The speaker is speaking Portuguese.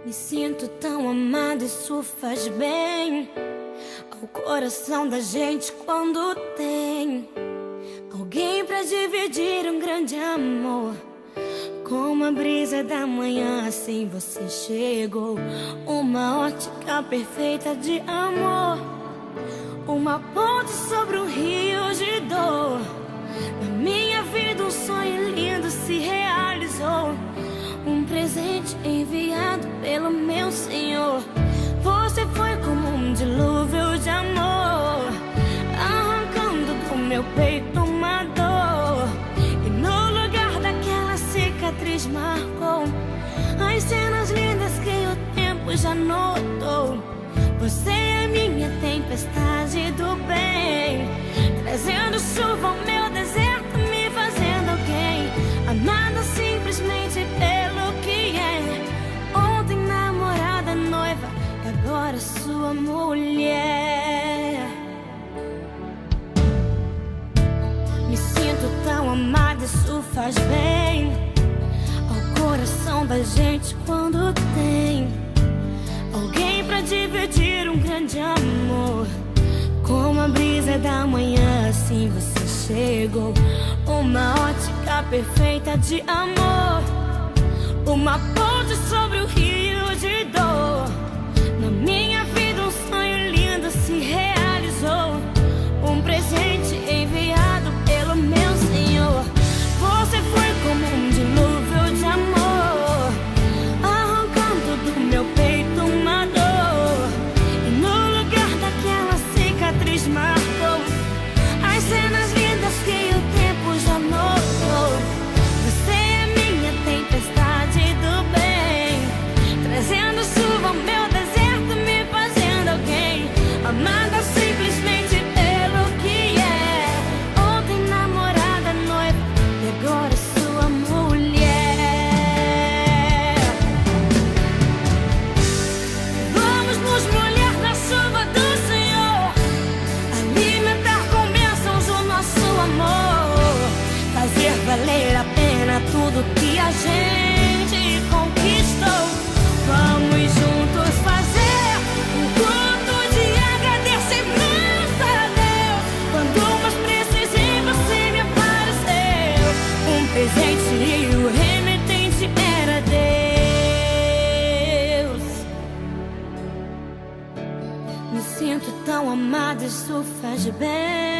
Me sinto tão amada, isso faz bem ao coração da gente quando tem alguém pra dividir um grande amor. Como a brisa da manhã, assim você chegou. Uma ótica perfeita de amor, uma ponte sobre um rio de dor. Na minha vida um sonho lindo se realizou, um presente enviado pelo meu Senhor. Você foi como um dilúvio de amor, arrancando do meu peito uma dor. E no lugar daquela cicatriz marcou as cenas lindas que o tempo já notou. Você é minha tempestade do bem, trazendo chuva ao meu deserto, me fazendo alguém, amada simplesmente pelo que é. Ontem namorada, noiva, e agora sua mulher. Me sinto tão amada, isso faz bem ao coração da gente quando tem alguém pra dividir um grande amor. Como a brisa da manhã, assim você chegou. Uma ótica perfeita de amor, uma ponte sobre o rio de dor. Na minha vida um sonho lindo se realizou, um presente enviado pelo meu Senhor. Você foi como um dilúvio de amor, arrancando do meu peito uma dor. E no lugar daquela cicatriz marcou as cenas lindas que o tempo já notou. Você é minha tempestade do bem, trazendo chuva ao meu deserto, me fazendo alguém, amada simplesmente pelo que é. Ontem namorada, noiva, e agora sua mulher. Vamos nos molhar na chuva do Senhor, alimentar com bênçãos o nosso amor, fazer valer a pena tudo que a gente conquistou. Vamos juntos fazer um culto de agradecimento a Deus. Quando mais precisei, você me apareceu, um presente e o remetente era Deus. Me sinto tão amada, isso faz bem